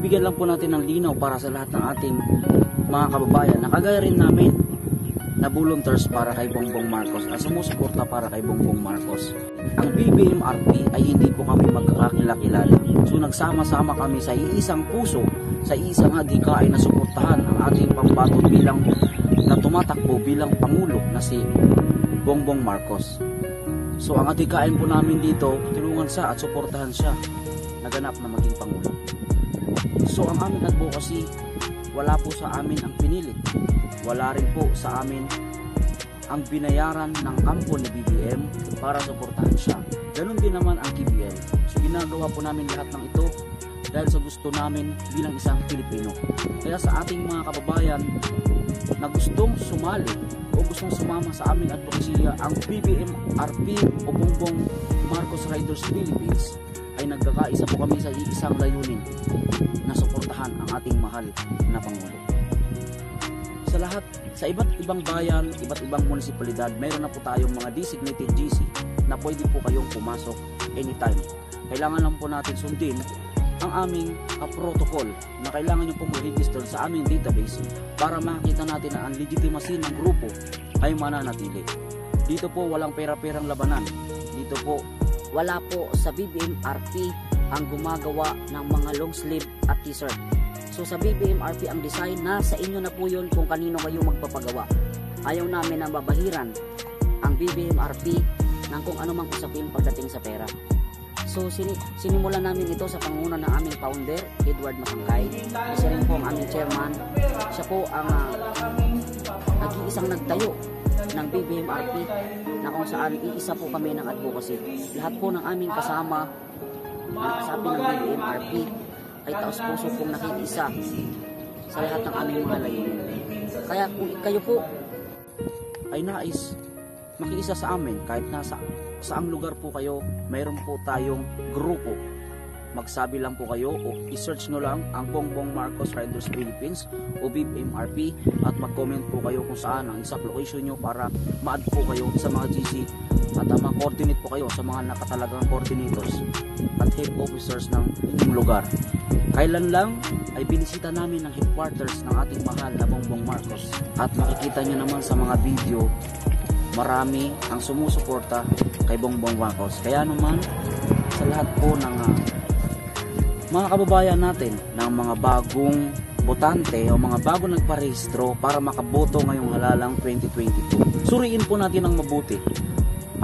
bibigyan lang po natin ng linaw para sa lahat ng ating mga kababayan na kagaya rin namin na volunteers para kay Bongbong Marcos at sumusuporta para kay Bongbong Marcos. Ang BBMRP ay hindi po kami magkakakilala. So nagsama-sama kami sa iisang puso, sa iisang hadikain na suportahan ang ating pambato bilang na tumatakbo bilang Pangulo na si Bongbong Marcos. So ang hadikain po namin dito, tulungan siya at suportahan siya naganap na maging Pangulo. So ang aming advocacy, wala po sa amin ang pinilit. Wala rin po sa amin ang binayaran ng kampo ni BBM para suportahan siya. Ganon din naman ang KBL. So ginagawa po namin lahat ng ito dahil sa gusto namin bilang isang Pilipino. Kaya sa ating mga kababayan na gustong sumali o gustong sumama sa aming advokasya, ang BBMRP o Bongbong Marcos Riders Philippines, ay nagkakaisa po kami sa isang layunin na suportahan ang ating mahal na Pangulo. Sa lahat, sa iba't ibang bayan, iba't ibang munisipalidad, mayroon na po tayong mga designated GC na pwede po kayong pumasok anytime. Kailangan lang po natin sundin ang aming protocol na kailangan nyo pong mag-register sa aming database para makita natin na ang legitimacy ng grupo ay mananatili. Dito po walang pera-perang labanan. Dito po wala po sa BBMRP ang gumagawa ng mga long sleeve at t-shirt. So sa BBMRP ang design, nasa inyo na po yun kung kanino kayo magpapagawa. Ayaw namin na babahiran ang BBMRP ng kung ano mang usapin pagdating sa pera. So sinimulan namin ito sa panguna ng aming founder, Edward Masangkay. Siya rin po ang aming chairman. Siya po ang nag-iisang nagtayo ng BBMRP na kung saan iisa po kami ng advocacy. Lahat po ng aming kasama na kasapi ng BBMRP ay taos-puso pong nakikiisa sa lahat ng aming mga layunin. Kaya kung kayo po ay nais makiisa sa amin, kahit nasa saang lugar po kayo, mayroon po tayong grupo. Magsabi lang po kayo o i-search nyo lang ang Bongbong Marcos Riders Philippines o BBMRP at mag-comment po kayo kung saan ang exact location nyo para ma-add po kayo sa mga GC at ma-coordinate po kayo sa mga nakatalagang coordinators at head officers ng inyong lugar. Kailan lang ay binisita namin ang headquarters ng ating mahal na Bongbong Marcos at makikita nyo naman sa mga video, marami ang sumusuporta kay Bongbong Marcos. Kaya naman sa lahat po ng mga kababayan natin ng mga bagong botante o mga bagong nagparehistro para makaboto ngayong halalang 2022, suriin po natin ng mabuti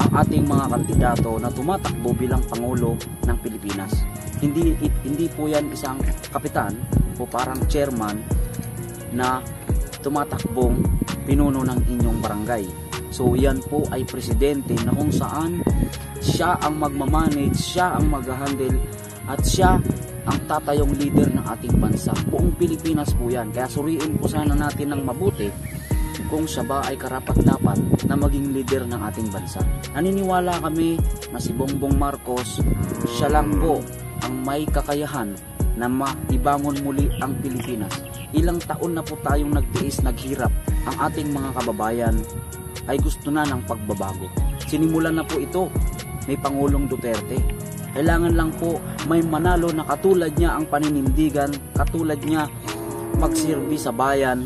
ang ating mga kandidato na tumatakbo bilang Pangulo ng Pilipinas. Hindi po yan isang kapitan o parang chairman na tumatakbong pinuno ng inyong barangay. So yan po ay presidente na kung saan siya ang magmamanage, siya ang mag-handle at siya ang tatayong leader ng ating bansa. Buong Pilipinas po yan. Kaya suriin po sana natin ng mabuti kung siya ba ay karapat-dapat na maging leader ng ating bansa. Naniniwala kami na si Bongbong Marcos, siya lang po ang may kakayahan na maibangon muli ang Pilipinas. Ilang taon na po tayong nagtiis, naghirap. Ang ating mga kababayan ay gusto na ng pagbabago. Sinimulan na po ito may Pangulong Duterte. Kailangan lang po may manalo na katulad niya ang paninindigan, katulad niya magsilbi sa bayan,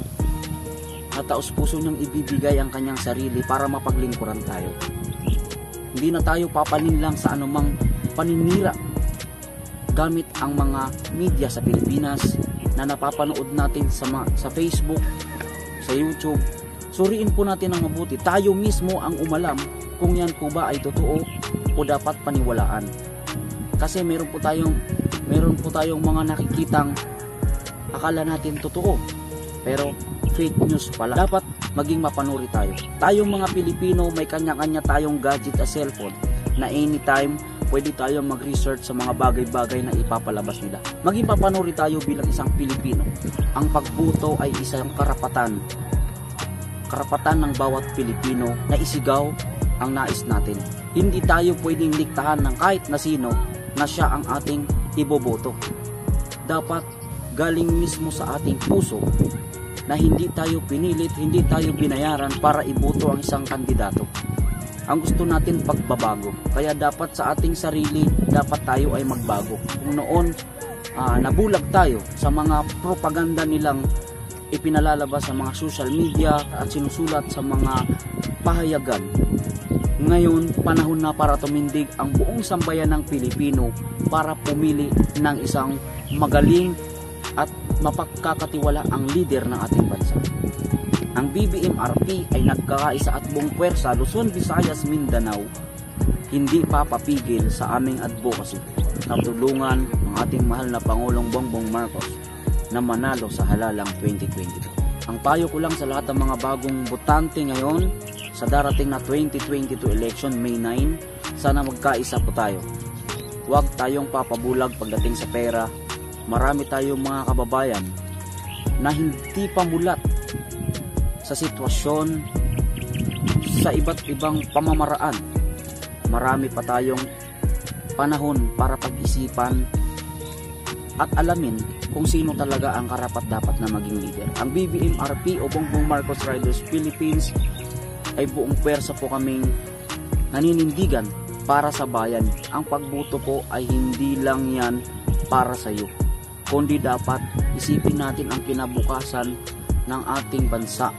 na taos-puso niyang ibibigay ang kanyang sarili para mapaglingkuran tayo. Hindi na tayo papanin lang sa anumang paninira gamit ang mga media sa Pilipinas na napapanood natin sa Facebook, sa YouTube. Suriin po natin ang mabuti. Tayo mismo ang umalam kung yan po ba ay totoo o dapat paniwalaan. Kasi meron po tayong mga nakikitang akala natin totoo, pero fake news pala. Dapat maging mapanuri tayo. Tayong mga Pilipino, may kanya-kanya tayong gadget at cellphone na anytime pwede tayong mag-research sa mga bagay-bagay na ipapalabas nila. Maging mapanuri tayo bilang isang Pilipino. Ang pagboto ay isang karapatan ng bawat Pilipino na isigaw ang nais natin. Hindi tayo pwedeng diktahan ng kahit na sino na siya ang ating iboboto. Dapat galing mismo sa ating puso na hindi tayo pinilit, hindi tayo binayaran para iboto ang isang kandidato. Ang gusto natin pagbabago. Kaya dapat sa ating sarili, dapat tayo ay magbago. Kung noon nabulag tayo sa mga propaganda nilang ipinalalabas sa mga social media at sinusulat sa mga pahayagan. Ngayon, panahon na para tumindig ang buong sambayan ng Pilipino para pumili ng isang magaling at mapagkakatiwalaang leader ng ating bansa. Ang BBM-RP ay nagkakaisa at buong puwersa Luzon, Visayas, Mindanao, hindi papapigil sa aming advocacy na tulungan ang ating mahal na Pangulong Bongbong Marcos na manalo sa halalang 2022. Ang payo ko lang sa lahat ng mga bagong botante ngayon sa darating na 2022 election, May 9, sana magkaisa po tayo. Huwag tayong papabulag pagdating sa pera. Marami tayong mga kababayan na hindi pamulat sa sitwasyon sa iba't ibang pamamaraan. Marami pa tayong panahon para pag-isipan at alamin kung sino talaga ang karapat-dapat na maging leader. Ang BBM-RP o Bongbong Marcos Riders Philippines ay buong pwersa po kaming naninindigan para sa bayan. Ang pagboto po ay hindi lang yan para sa iyo, kundi dapat isipin natin ang kinabukasan ng ating bansa.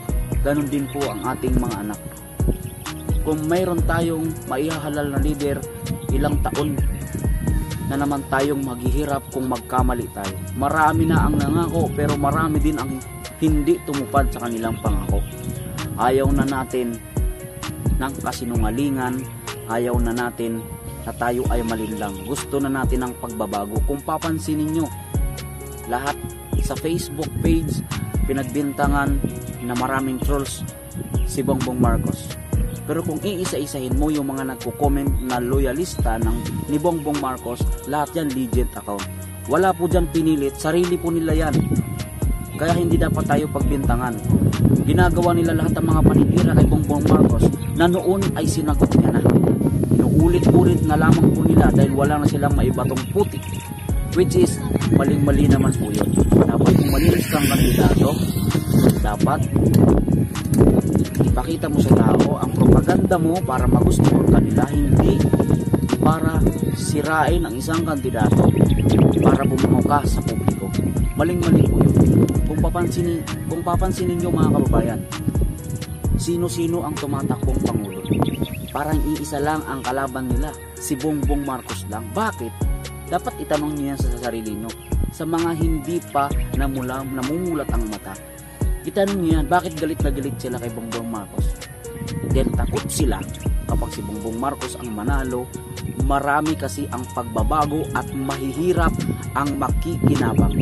Ganon din po ang ating mga anak. Kung mayroon tayong maihahalal na leader, ilang taon na naman tayong maghihirap kung magkamali tayo. Marami na ang nangako pero marami din ang hindi tumupad sa kanilang pangako. Ayaw na natin ng kasinungalingan, ayaw na natin na tayo ay malinlang. Gusto na natin ang pagbabago. Kung papansinin nyo, lahat sa Facebook page pinagbintangan na maraming trolls si Bongbong Marcos. Pero kung iisa-isahin mo yung mga nagko-comment na loyalista ni Bongbong Marcos, lahat yan legit account. Wala po dyan pinilit, sarili po nila yan. Kaya hindi dapat tayo pagbintangan. Ginagawa nila lahat ng mga paninira kay Bongbong Marcos na noon ay sinagot niya na. Inuulit-ulit na lamang po nila dahil wala na silang maibatong puti. Which is, maling-mali naman po yun. Dapat kung malinis kang kandidato, dapat ipakita mo sa tao ang propaganda mo para magustuhan kanila, hindi para sirain ang isang kandidato para bumungo ka sa publiko. Maling-mali po yun. Kung papansinin nyo mga kababayan, sino-sino ang tumatakbong Pangulo? Parang iisa lang ang kalaban nila, si Bongbong Marcos lang. Bakit? Dapat itanong niyo yan sa sarili nyo. Sa mga hindi pa namumulat ang mata, itanong niyo yan, bakit galit na galit sila kay Bongbong Marcos? Dahil takot sila kapag si Bongbong Marcos ang manalo. Marami kasi ang pagbabago at mahihirap ang makikinabang.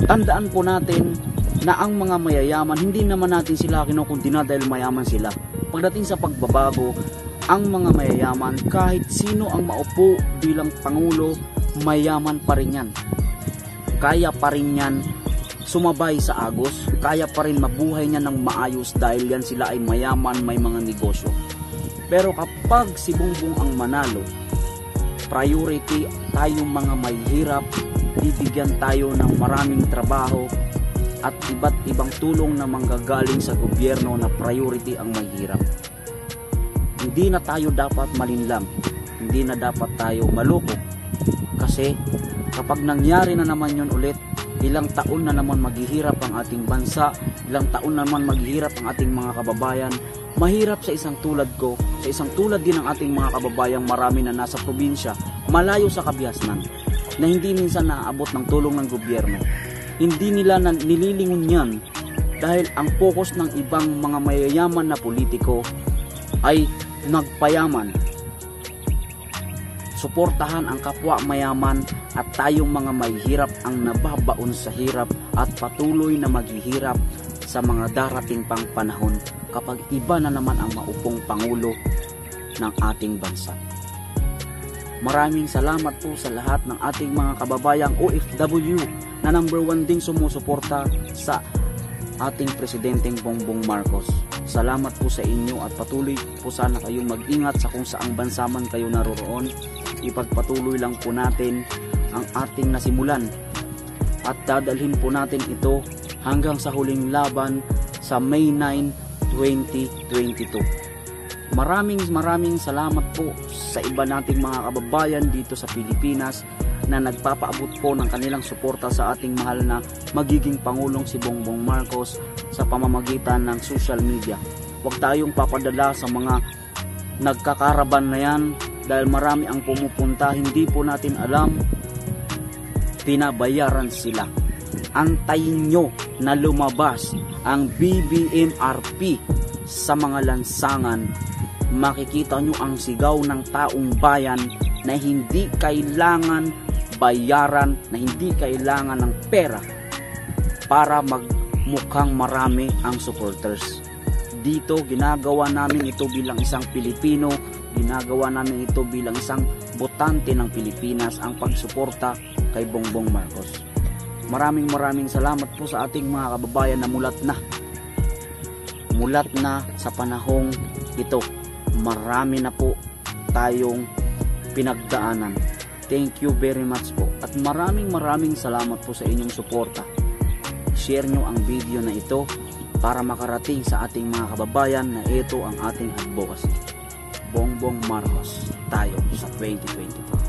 Tandaan po natin na ang mga mayayaman, hindi naman natin sila kinukundina dahil mayaman sila. Pagdating sa pagbabago, ang mga mayayaman, kahit sino ang maupo bilang Pangulo, mayaman pa rin yan. Kaya pa rin yan sumabay sa agos, kaya pa rin mabuhay niya ng maayos dahil yan sila ay mayaman, may mga negosyo. Pero kapag si Bongbong ang manalo, priority tayong mga mahihirap, bibigyan tayo ng maraming trabaho at iba't ibang tulong na manggagaling sa gobyerno na priority ang mahihirap. Hindi na tayo dapat malinlang, hindi na dapat tayo maloko. Kasi kapag nangyari na naman yun ulit, ilang taon na naman maghihirap ang ating bansa, ilang taon na naman maghihirap ang ating mga kababayan. Mahirap sa isang tulad ko, sa isang tulad din ng ating mga kababayang marami na nasa probinsya, malayo sa kabihasnan, na hindi minsan naaabot ng tulong ng gobyerno. Hindi nila nililingon yan dahil ang focus ng ibang mga mayayaman na politiko ay nagpayaman. Suportahan ang kapwa mayaman at tayong mga mahihirap ang nababaon sa hirap at patuloy na maghihirap sa mga darating pang panahon kapag iba na naman ang maupong Pangulo ng ating bansa. Maraming salamat po sa lahat ng ating mga kababayang OFW na number 1 ding sumusuporta sa ating Presidenteng Bongbong Marcos. Salamat po sa inyo at patuloy po sana kayong mag-ingat sa kung saang bansa man kayo naroroon. Ipagpatuloy lang po natin ang ating nasimulan at dadalhin po natin ito hanggang sa huling laban sa May 9, 2022. Maraming salamat po sa iba nating mga kababayan dito sa Pilipinas na nagpapaabot po ng kanilang suporta sa ating mahal na magiging Pangulong si Bongbong Marcos sa pamamagitan ng social media. Huwag tayong papadala sa mga nagkakaraban na yan dahil marami ang pumupunta, hindi po natin alam, pinabayaran sila. Antayin nyo na lumabas ang BBMRP sa mga lansangan. Makikita nyo ang sigaw ng taong bayan na hindi kailangan bayaran, na hindi kailangan ng pera para magmukhang marami ang supporters. Dito ginagawa namin ito bilang isang Pilipino, ginagawa namin ito bilang isang botante ng Pilipinas, ang pagsuporta kay Bongbong Marcos. Maraming salamat po sa ating mga kababayan na mulat na sa panahong ito. Marami na po tayong pinagdaanan. Thank you very much po. At maraming salamat po sa inyong suporta. Share nyo ang video na ito para makarating sa ating mga kababayan na ito ang ating advocacy. Bongbong Marcos tayo sa 2024.